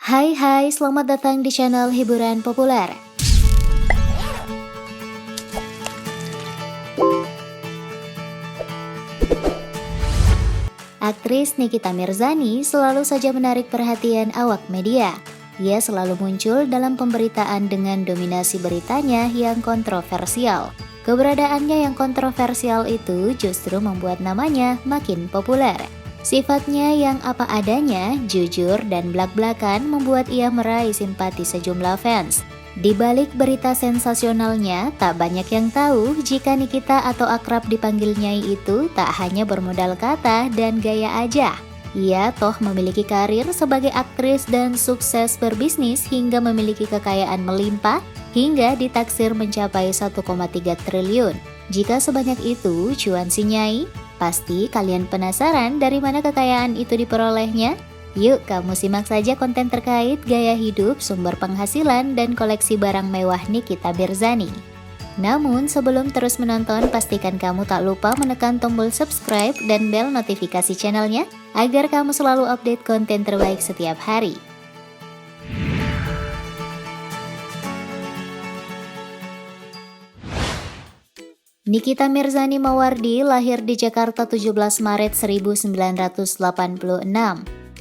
Hai, selamat datang di channel hiburan populer. Aktris Nikita Mirzani selalu saja menarik perhatian awak media. Ia selalu muncul dalam pemberitaan dengan dominasi beritanya yang kontroversial. Keberadaannya yang kontroversial itu justru membuat namanya makin populer. Sifatnya yang apa adanya, jujur dan blak-blakan membuat ia meraih simpati sejumlah fans. Di balik berita sensasionalnya, tak banyak yang tahu jika Nikita atau akrab dipanggil Nyai itu tak hanya bermodal kata dan gaya aja. Ia toh memiliki karir sebagai aktris dan sukses berbisnis hingga memiliki kekayaan melimpah hingga ditaksir mencapai 1,3 triliun. Jika sebanyak itu cuan si Nyai, pasti kalian penasaran dari mana kekayaan itu diperolehnya? Yuk kamu simak saja konten terkait gaya hidup, sumber penghasilan, dan koleksi barang mewah Nikita Mirzani. Namun sebelum terus menonton, pastikan kamu tak lupa menekan tombol subscribe dan bel notifikasi channelnya agar kamu selalu update konten terbaik setiap hari. Nikita Mirzani Mawardi lahir di Jakarta 17 Maret 1986.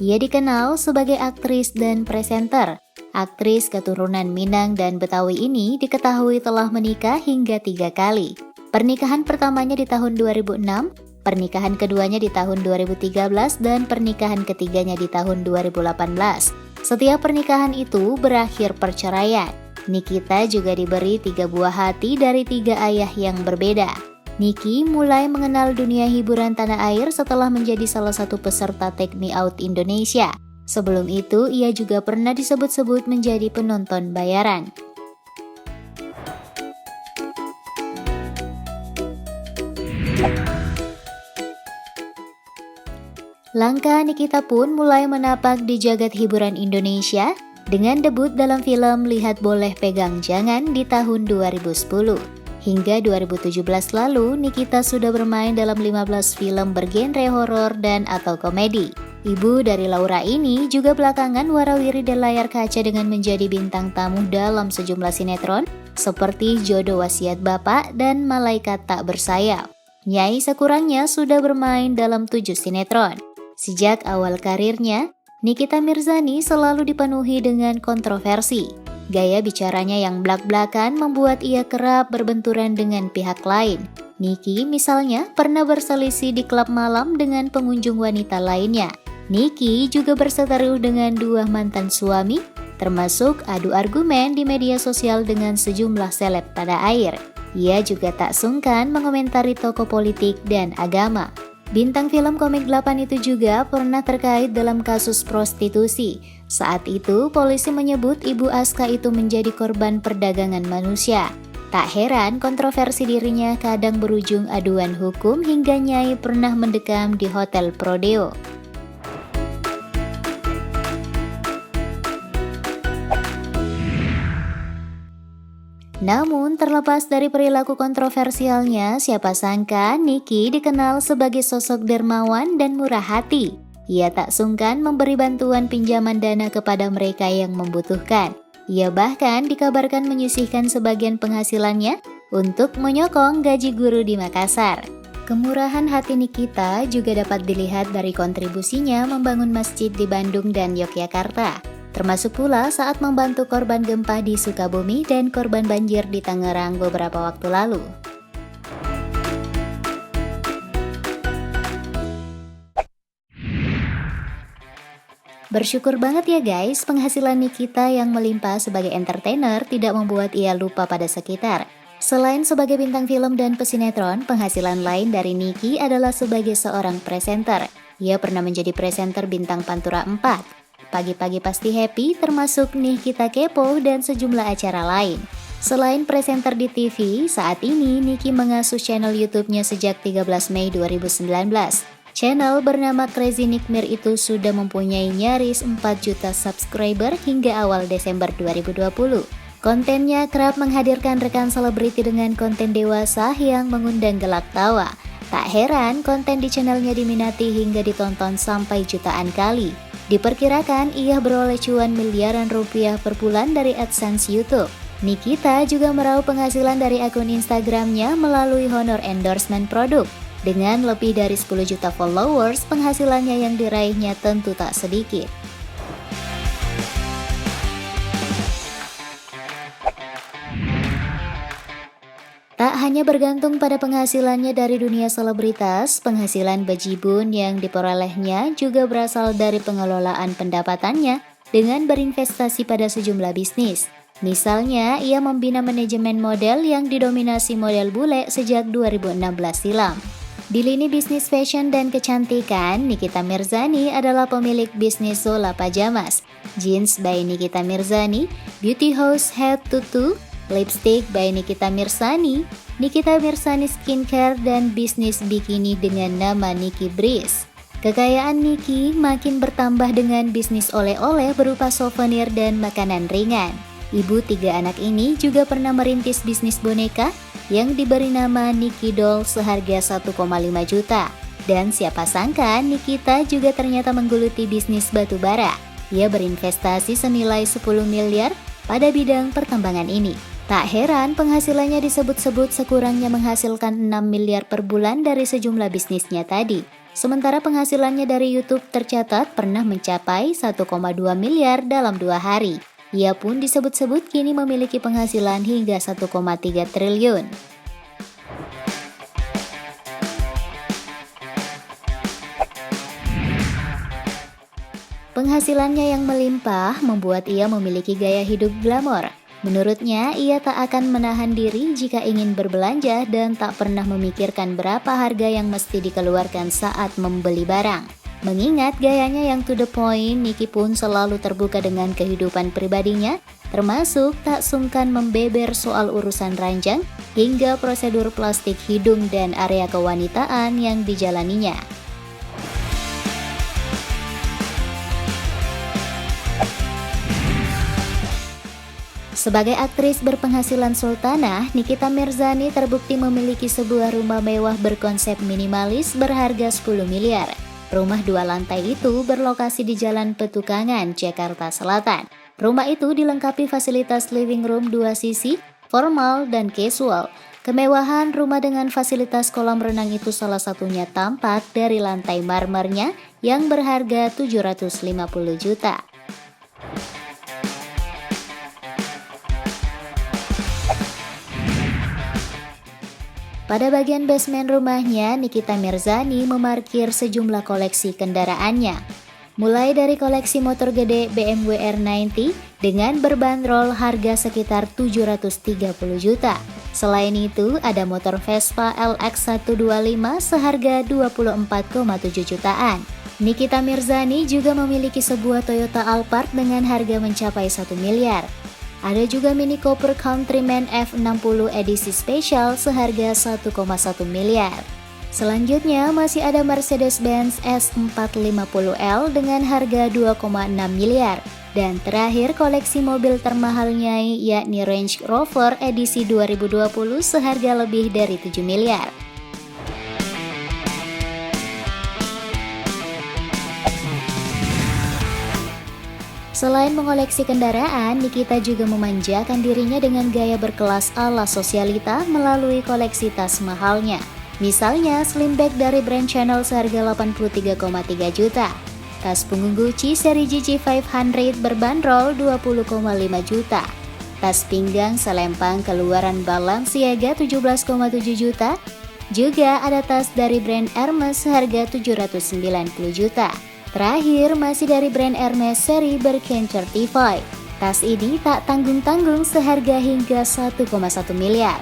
Ia dikenal sebagai aktris dan presenter. Aktris keturunan Minang dan Betawi ini diketahui telah menikah hingga 3 kali. Pernikahan pertamanya di tahun 2006, pernikahan keduanya di tahun 2013, dan pernikahan ketiganya di tahun 2018. Setiap pernikahan itu berakhir perceraian. Nikita juga diberi 3 buah hati dari 3 ayah yang berbeda. Niki mulai mengenal dunia hiburan tanah air setelah menjadi salah satu peserta Take Me Out Indonesia. Sebelum itu, ia juga pernah disebut-sebut menjadi penonton bayaran. Langkah Nikita pun mulai menapak di jagat hiburan Indonesia dengan debut dalam film Lihat Boleh Pegang Jangan di tahun 2010. Hingga 2017 lalu, Nikita sudah bermain dalam 15 film bergenre horor dan atau komedi. Ibu dari Laura ini juga belakangan warawiri di layar kaca dengan menjadi bintang tamu dalam sejumlah sinetron seperti Jodoh Wasiat Bapak dan Malaikat Tak Bersayap. Nyai sekurangnya sudah bermain dalam 7 sinetron. Sejak awal karirnya, Nikita Mirzani selalu dipenuhi dengan kontroversi. Gaya bicaranya yang blak-blakan membuat ia kerap berbenturan dengan pihak lain. Niki misalnya pernah berselisih di klub malam dengan pengunjung wanita lainnya. Niki juga berseteru dengan 2 mantan suami, termasuk adu argumen di media sosial dengan sejumlah seleb tanah air. Ia juga tak sungkan mengomentari tokoh politik dan agama. Bintang film Komik 8 itu juga pernah terkait dalam kasus prostitusi. Saat itu, polisi menyebut Ibu Aska itu menjadi korban perdagangan manusia. Tak heran kontroversi dirinya kadang berujung aduan hukum hingga Nyai pernah mendekam di Hotel Prodeo. Namun, terlepas dari perilaku kontroversialnya, siapa sangka Niki dikenal sebagai sosok dermawan dan murah hati. Ia tak sungkan memberi bantuan pinjaman dana kepada mereka yang membutuhkan. Ia bahkan dikabarkan menyisihkan sebagian penghasilannya untuk menyokong gaji guru di Makassar. Kemurahan hati Nikita juga dapat dilihat dari kontribusinya membangun masjid di Bandung dan Yogyakarta. Termasuk pula saat membantu korban gempa di Sukabumi dan korban banjir di Tangerang beberapa waktu lalu. Bersyukur banget ya guys, penghasilan Nikita yang melimpah sebagai entertainer tidak membuat ia lupa pada sekitar. Selain sebagai bintang film dan pesinetron, penghasilan lain dari Niki adalah sebagai seorang presenter. Ia pernah menjadi presenter bintang Pantura 4. Pagi-pagi pasti happy, termasuk Nih Kita Kepo dan sejumlah acara lain. Selain presenter di TV, saat ini Niki mengasuh channel YouTube-nya sejak 13 Mei 2019. Channel bernama Crazy Nikmir itu sudah mempunyai nyaris 4 juta subscriber hingga awal Desember 2020. Kontennya kerap menghadirkan rekan selebriti dengan konten dewasa yang mengundang gelak tawa. Tak heran konten di channelnya diminati hingga ditonton sampai jutaan kali. Diperkirakan ia beroleh cuan miliaran rupiah per bulan dari AdSense YouTube. Nikita juga meraup penghasilan dari akun Instagramnya melalui honor endorsement produk. Dengan lebih dari 10 juta followers, penghasilannya yang diraihnya tentu tak sedikit. Tak hanya bergantung pada penghasilannya dari dunia selebritas, penghasilan Bejibun yang diperolehnya juga berasal dari pengelolaan pendapatannya dengan berinvestasi pada sejumlah bisnis. Misalnya, ia membina manajemen model yang didominasi model bule sejak 2016 silam. Di lini bisnis fashion dan kecantikan, Nikita Mirzani adalah pemilik bisnis Zola Pajamas, Jeans by Nikita Mirzani, Beauty House Head to Toe, Lipstick by Nikita Mirzani, Nikita Mirzani Skincare, dan bisnis bikini dengan nama Nikki Breeze. Kekayaan Nikki makin bertambah dengan bisnis oleh-oleh berupa souvenir dan makanan ringan. Ibu 3 anak ini juga pernah merintis bisnis boneka yang diberi nama Nikki Doll seharga 1,5 juta. Dan siapa sangka Nikita juga ternyata menggeluti bisnis batu bara. Ia berinvestasi senilai 10 miliar pada bidang pertambangan ini. Tak heran penghasilannya disebut-sebut sekurangnya menghasilkan 6 miliar per bulan dari sejumlah bisnisnya tadi. Sementara penghasilannya dari YouTube tercatat pernah mencapai 1,2 miliar dalam 2 hari. Ia pun disebut-sebut kini memiliki penghasilan hingga 1,3 triliun. Penghasilannya yang melimpah membuat ia memiliki gaya hidup glamor. Menurutnya, ia tak akan menahan diri jika ingin berbelanja dan tak pernah memikirkan berapa harga yang mesti dikeluarkan saat membeli barang. Mengingat gayanya yang to the point, Nikki pun selalu terbuka dengan kehidupan pribadinya, termasuk tak sungkan membeber soal urusan ranjang hingga prosedur plastik hidung dan area kewanitaan yang dijalaninya. Sebagai aktris berpenghasilan sultanah, Nikita Mirzani terbukti memiliki sebuah rumah mewah berkonsep minimalis berharga 10 miliar. Rumah 2 lantai itu berlokasi di Jalan Petukangan, Jakarta Selatan. Rumah itu dilengkapi fasilitas living room 2 sisi, formal dan casual. Kemewahan rumah dengan fasilitas kolam renang itu salah satunya tampak dari lantai marmernya yang berharga 750 juta. Pada bagian basement rumahnya, Nikita Mirzani memarkir sejumlah koleksi kendaraannya. Mulai dari koleksi motor gede BMW R90 dengan berbanderol harga sekitar 730 juta. Selain itu, ada motor Vespa LX125 seharga 24,7 jutaan. Nikita Mirzani juga memiliki sebuah Toyota Alphard dengan harga mencapai 1 miliar. Ada juga Mini Cooper Countryman F60 edisi spesial seharga 1,1 miliar. Selanjutnya masih ada Mercedes-Benz S450L dengan harga 2,6 miliar. Dan terakhir koleksi mobil termahalnya yakni Range Rover edisi 2020 seharga lebih dari 7 miliar. Selain mengoleksi kendaraan, Nikita juga memanjakan dirinya dengan gaya berkelas ala sosialita melalui koleksi tas mahalnya. Misalnya, slim bag dari brand Chanel seharga 83,3 juta. Tas punggung Gucci seri GG500 berbanderol 20,5 juta. Tas pinggang selempang keluaran Balenciaga 17,7 juta. Juga ada tas dari brand Hermes seharga 790 juta. Terakhir masih dari brand Hermes seri Birkin Certified. Tas ini tak tanggung-tanggung seharga hingga 1,1 miliar.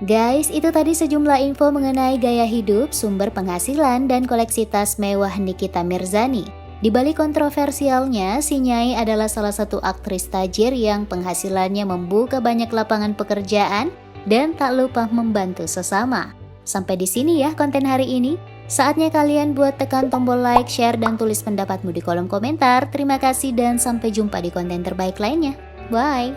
Guys, itu tadi sejumlah info mengenai gaya hidup, sumber penghasilan, dan koleksi tas mewah Nikita Mirzani. Di balik kontroversialnya, si Nyai adalah salah satu aktris tajir yang penghasilannya membuka banyak lapangan pekerjaan dan tak lupa membantu sesama. Sampai di sini ya konten hari ini. Saatnya kalian buat tekan tombol like, share, dan tulis pendapatmu di kolom komentar. Terima kasih dan sampai jumpa di konten terbaik lainnya. Bye!